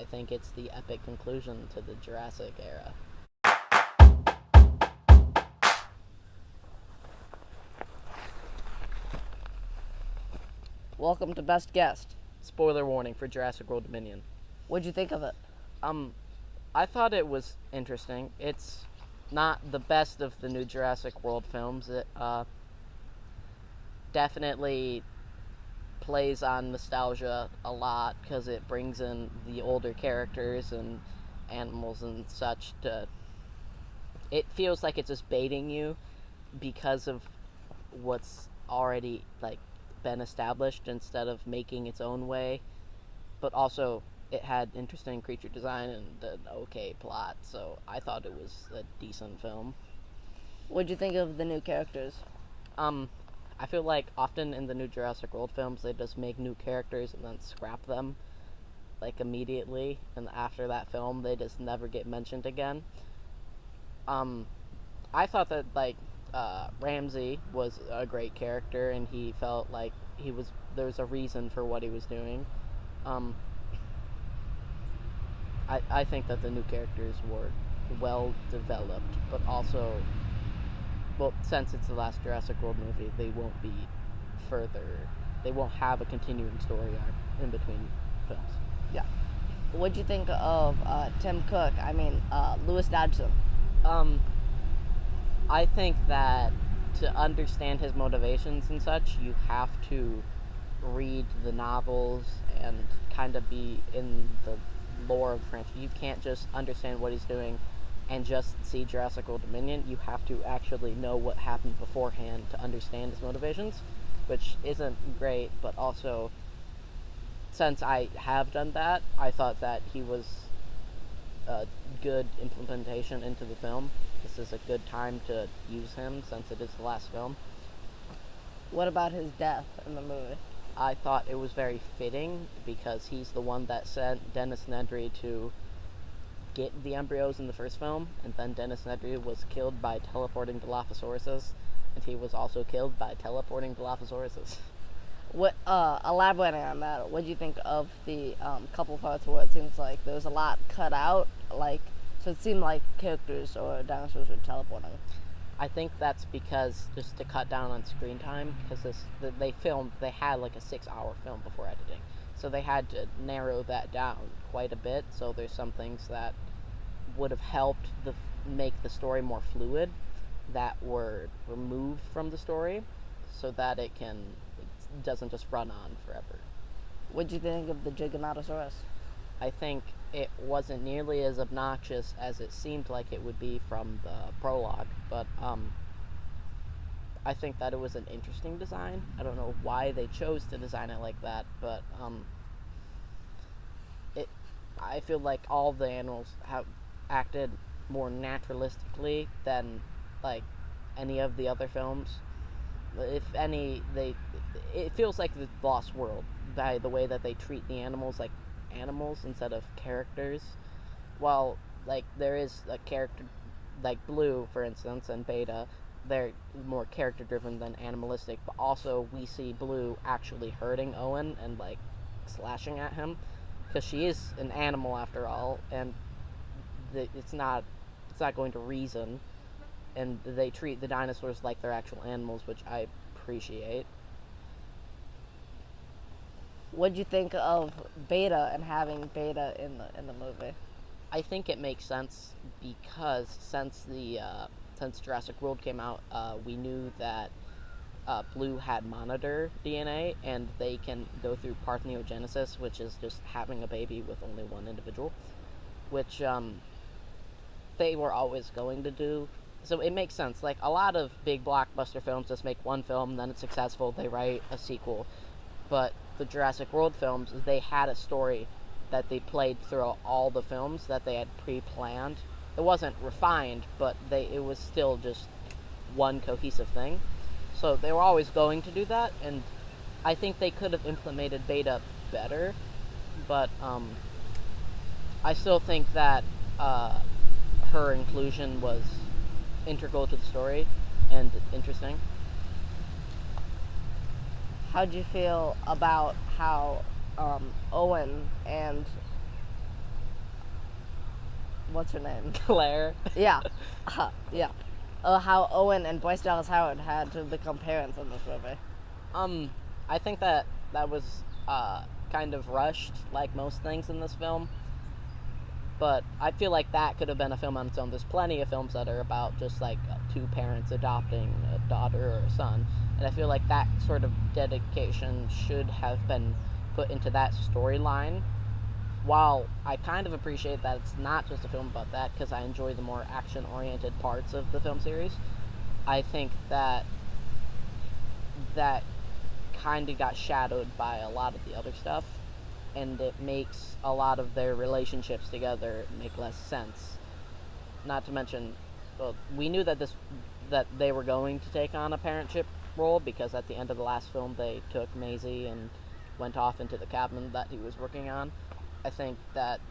I think it's the epic conclusion to the Jurassic era. Welcome to Best Guest. Spoiler warning for Jurassic World Dominion. What'd you think of it? I thought it was interesting. It's not the best of the new Jurassic World films. It definitely plays on nostalgia a lot because it brings in the older characters and animals and such. It feels like it's just baiting you because of what's already been established instead of making its own way. But also, it had interesting creature design and an okay plot, so I thought it was a decent film. What'd you think of the new characters? I feel like often in the new Jurassic World films, they just make new characters and then scrap them immediately, and after that film, they just never get mentioned again. I thought that Ramsey was a great character, and he felt like there was a reason for what he was doing. I think that the new characters were well developed, but also, well, since it's the last Jurassic World movie, they won't be further. They won't have a continuing story arc in between films. Yeah. What'd you think of Tim Cook? Lewis Dodgson. I think that to understand his motivations and such, you have to read the novels and kind of be in the lore of the franchise. You can't just understand what he's doing and just see Jurassic World Dominion. You have to actually know what happened beforehand to understand his motivations, which isn't great, but also, since I have done that, I thought that he was a good implementation into the film. This is a good time to use him since it is the last film. What about his death in the movie? I thought it was very fitting because he's the one that sent Dennis Nedry to get the embryos in the first film, and then Dennis Nedry was killed by teleporting Dilophosauruses, and he was also killed by teleporting Dilophosauruses. Elaborating on that, what do you think of the couple parts where it seems like there was a lot cut out, so it seemed like characters or dinosaurs were teleporting? I think that's because just to cut down on screen time, because they had a 6-hour film before editing, so they had to narrow that down quite a bit. So there's some things that would have helped make the story more fluid that were removed from the story, so that it doesn't just run on forever. What do you think of the Giganotosaurus? I think it wasn't nearly as obnoxious as it seemed like it would be from the prologue, but I think that it was an interesting design. I don't know why they chose to design it like that, but I feel like all the animals have acted more naturalistically than any of the other films. If any, it feels like the Lost World by the way that they treat the animals like animals instead of characters. While there is a character like Blue, for instance, and Beta, they're more character driven than animalistic, but also we see Blue actually hurting Owen and slashing at him because she is an animal after all, and it's not going to reason, and they treat the dinosaurs like they're actual animals, which I appreciate. What'd you think of Beta and having Beta in the movie? I think it makes sense because since Jurassic World came out, we knew that Blue had monitor DNA, and they can go through parthenogenesis, which is just having a baby with only one individual, which they were always going to do. So it makes sense. A lot of big blockbuster films just make one film, then it's successful, they write a sequel. But the Jurassic World films, they had a story that they played throughout all the films that they had pre-planned. It wasn't refined, but it was still just one cohesive thing. So they were always going to do that, and I think they could have implemented Beta better, but I still think that her inclusion was integral to the story and interesting. How'd you feel about how Owen and what's her name? Claire. Yeah, yeah. How Owen and Bryce Dallas Howard had to become parents in this movie. I think that was kind of rushed, like most things in this film. But I feel like that could have been a film on its own. There's plenty of films that are about just like two parents adopting a daughter or a son, and I feel like that sort of dedication should have been put into that storyline. While I kind of appreciate that it's not just a film about that, because I enjoy the more action-oriented parts of the film series, I think that that kind of got shadowed by a lot of the other stuff, and it makes a lot of their relationships together make less sense. Not to mention, well, we knew that they were going to take on a parentship role, because at the end of the last film they took Maisie and went off into the cabin that he was working on. I think that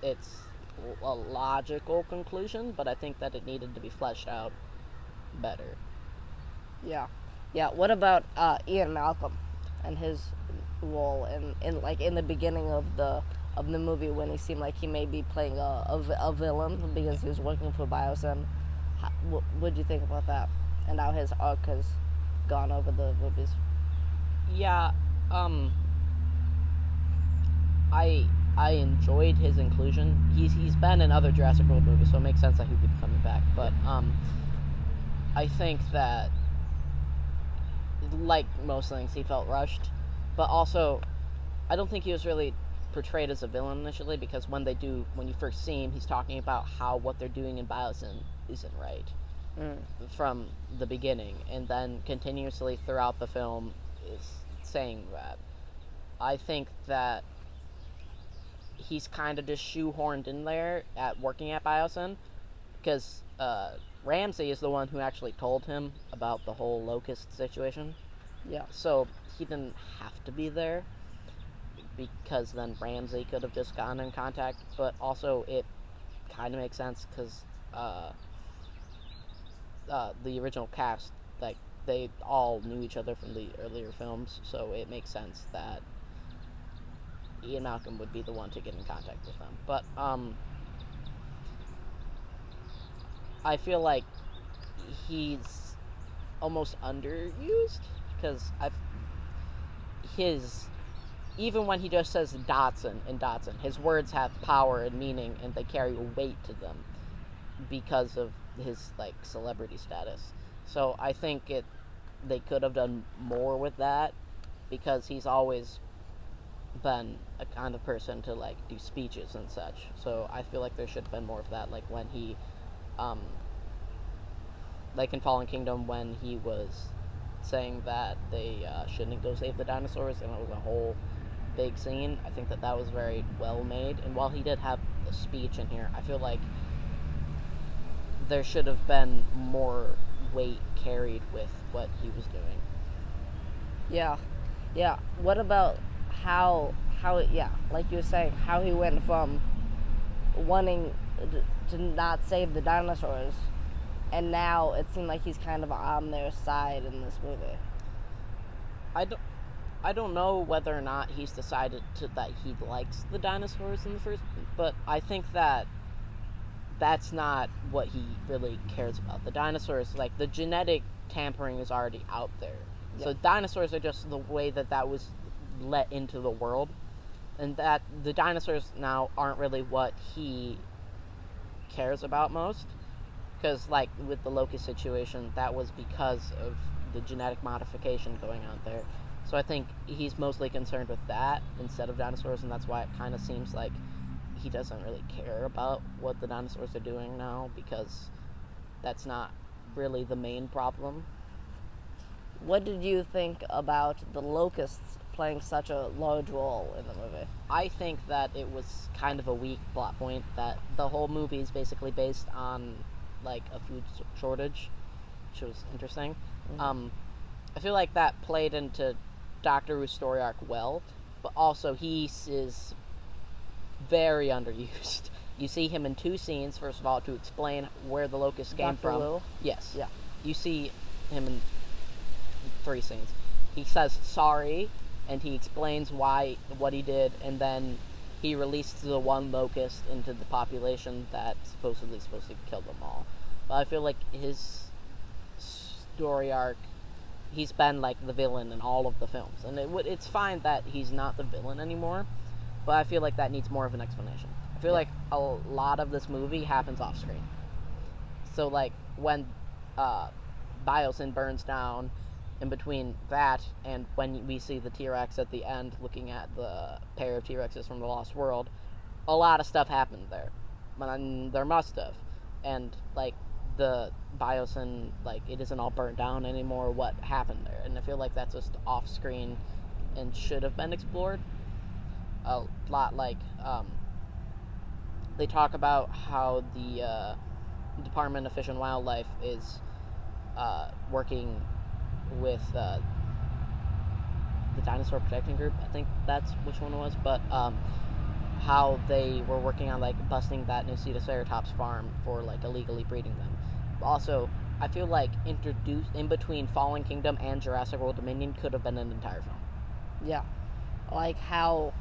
it's a logical conclusion, but I think that it needed to be fleshed out better. Yeah, yeah. What about Ian Malcolm and his role in the beginning of the movie, when he seemed like he may be playing a villain because he was working for Biosyn? What do you think about that? And how his arc has gone over the movies? Yeah, um, I enjoyed his inclusion. He's been in other Jurassic World movies, so it makes sense that he'd be coming back. But I think that, like most things, he felt rushed. But also, I don't think he was really portrayed as a villain initially, because when you first see him, he's talking about how what they're doing in Biosyn isn't right from the beginning, and then continuously throughout the film is saying that. I think that he's kind of just shoehorned in there at working at Biosyn, because Ramsey is the one who actually told him about the whole locust situation. Yeah. So he didn't have to be there, because then Ramsey could have just gotten in contact. But also it kind of makes sense, because the original cast, like, they all knew each other from the earlier films, so it makes sense that Ian Malcolm would be the one to get in contact with them. But I feel like he's almost underused, because his even when he just says Dotson and Dotson, his words have power and meaning, and they carry weight to them because of his like celebrity status. So I think they could have done more with that, because he's always been a kind of person to like do speeches and such. So I feel like there should have been more of that, like when he like in Fallen Kingdom, when he was saying that they shouldn't go save the dinosaurs, and it was a whole big scene. I think that was very well made, and while he did have a speech in here, I feel like there should have been more weight carried with what he was doing. Yeah, yeah. What about how yeah, like you were saying, how he went from wanting to not save the dinosaurs, and now it seemed like he's kind of on their side in this movie. I don't know whether or not he's decided that he likes the dinosaurs in the first, but I think that that's not what he really cares about. The dinosaurs, like, the genetic tampering is already out there. Yep. So dinosaurs are just the way that was let into the world, and that the dinosaurs now aren't really what he cares about most, because like with the locust situation, that was because of the genetic modification going on there. So I think he's mostly concerned with that instead of dinosaurs, and that's why it kind of seems like he doesn't really care about what the dinosaurs are doing now, because that's not really the main problem. What did you think about the locusts playing such a large role in the movie? I think that it was kind of a weak plot point, that the whole movie is basically based on like a food shortage, which was interesting. Mm-hmm. I feel like that played into Doctor Who's story arc well, but also he is very underused. You see him in 2 scenes, first of all, to explain where the locust came from. Lou? Yes. Yeah. You see him in 3 scenes. He says sorry, and he explains what he did, and then he released the one locust into the population that's supposedly supposed to kill them all. But I feel like his story arc, he's been like the villain in all of the films, and it's fine that he's not the villain anymore. But I feel like that needs more of an explanation. I feel like a lot of this movie happens off screen. So like when Biosyn burns down, in between that and when we see the T-Rex at the end looking at the pair of T-Rexes from the Lost World, a lot of stuff happened there. There must have. And like the Biosyn, like it isn't all burnt down anymore. What happened there? And I feel like that's just off screen and should have been explored a lot. Like they talk about how the Department of Fish and Wildlife is working with the Dinosaur Protection Group. I think that's which one it was, but how they were working on like busting that Nociceratops farm for like illegally breeding them. Also, I feel like introduced in between Fallen Kingdom and Jurassic World Dominion could have been an entire film. Yeah, like how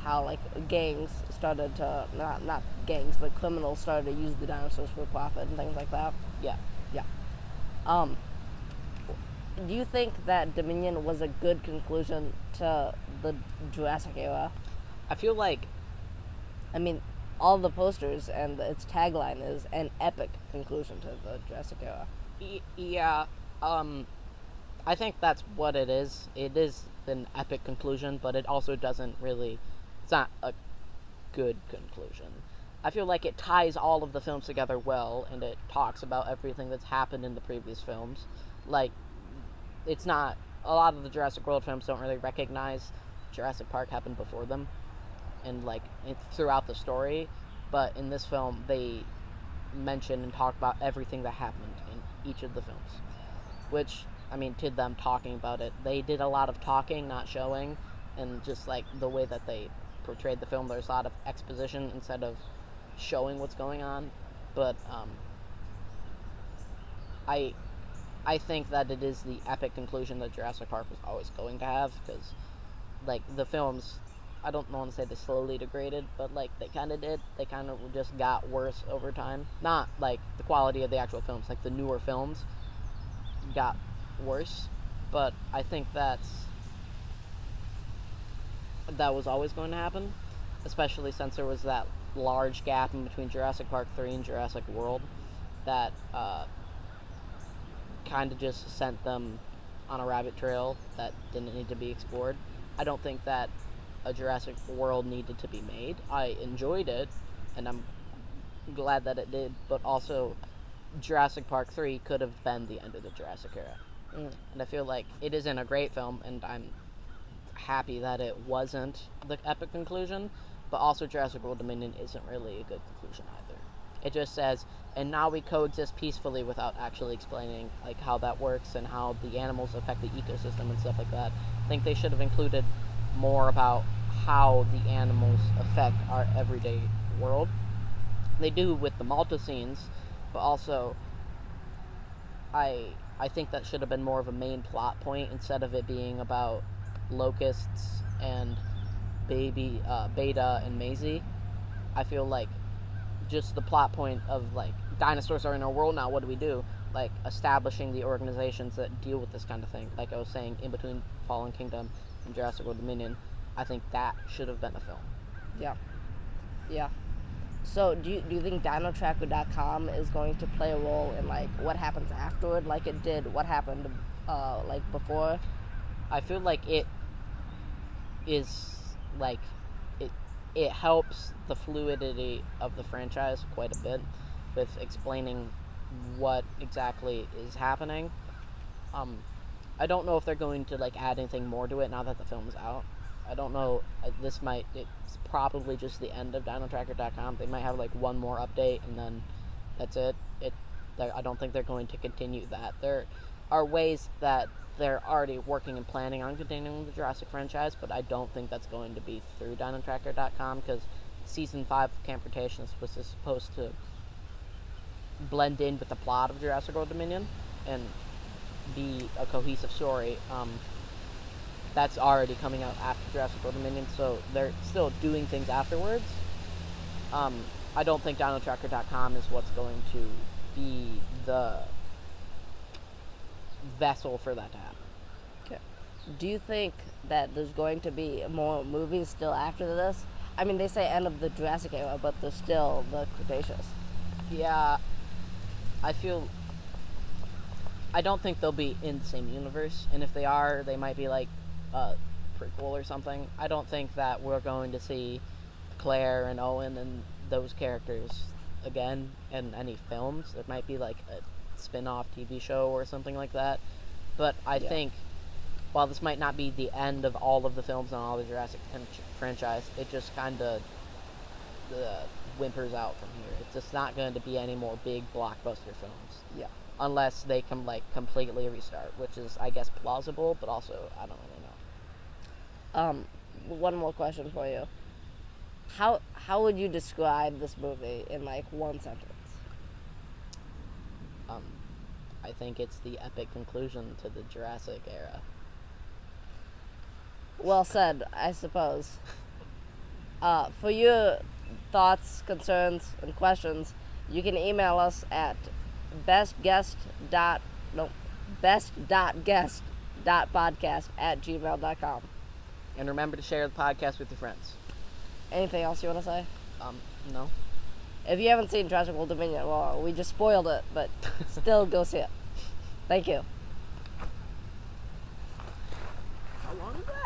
like gangs started to not gangs but criminals started to use the dinosaurs for profit and things like that. Yeah. Do you think that Dominion was a good conclusion to the Jurassic era? I feel like, I mean, all the posters and its tagline is an epic conclusion to the Jurassic era. yeah, I think that's what it is. It is an epic conclusion, but it also doesn't really. It's not a good conclusion. I feel like it ties all of the films together well, and it talks about everything that's happened in the previous films. Like, it's not. A lot of the Jurassic World films don't really recognize Jurassic Park happened before them, and like throughout the story. But in this film, they mention and talk about everything that happened in each of the films. Which, I mean, to them talking about it, they did a lot of talking, not showing, and just like the way that they portrayed the film, there's a lot of exposition instead of showing what's going on. But I think that it is the epic conclusion that Jurassic Park was always going to have, because like the films, I don't want to say they slowly degraded, but like they kind of did. They kind of just got worse over time. Not like the quality of the actual films, like the newer films got worse, but I think that was always going to happen, especially since there was that large gap in between Jurassic Park 3 and Jurassic World that kind of just sent them on a rabbit trail that didn't need to be explored. I don't think that a Jurassic World needed to be made. I enjoyed it, and I'm glad that it did, but also Jurassic Park 3 could have been the end of the Jurassic era. And I feel like it isn't a great film, and I'm happy that it wasn't the epic conclusion, but also Jurassic World Dominion isn't really a good conclusion either. It just says, and now we coexist peacefully, without actually explaining like how that works and how the animals affect the ecosystem and stuff like that. I think they should have included more about how the animals affect our everyday world. They do with the Malta scenes, but also I think that should have been more of a main plot point instead of it being about locusts and baby Beta and Maisie. I feel like just the plot point of like dinosaurs are in our world now, what do we do? Like establishing the organizations that deal with this kind of thing. Like I was saying, in between Fallen Kingdom and Jurassic World Dominion, I think that should have been a film. Yeah. So do you think DinoTracker.com is going to play a role in like what happens afterward, like it did what happened like before? I feel like it is like it helps the fluidity of the franchise quite a bit with explaining what exactly is happening. I don't know if they're going to like add anything more to it now that the film's out. I don't know. It's probably just the end of DinoTracker.com. They might have like one more update and then that's it. I don't think they're going to continue that. There are ways that they're already working and planning on continuing the Jurassic franchise, but I don't think that's going to be through DinoTracker.com, because Season 5 of Camp Cretaceous was supposed to blend in with the plot of Jurassic World Dominion and be a cohesive story. that's already coming out after Jurassic World Dominion, so they're still doing things afterwards. I don't think DinoTracker.com is what's going to be the vessel for that to happen. Okay. Do you think that there's going to be more movies still after this? I mean, they say end of the Jurassic era, but there's still the Cretaceous. Yeah, I don't think they'll be in the same universe, and if they are, they might be like a prequel or something. I don't think that we're going to see Claire and Owen and those characters again in any films. It might be like a spin-off TV show or something like that. But I think while this might not be the end of all of the films on all the Jurassic franchise, it just kind of whimpers out from here. It's just not going to be any more big blockbuster films. Yeah. Unless they can like completely restart, which is, I guess, plausible, but also I don't really know. One more question for you. How would you describe this movie in like one sentence? I think it's the epic conclusion to the Jurassic era. Well said, I suppose. For your thoughts, concerns, and questions, you can email us at best.guest.podcast@gmail.com. And remember to share the podcast with your friends. Anything else you want to say? No. If you haven't seen Jurassic World Dominion, well, we just spoiled it, but still go see it. Thank you. How long is that?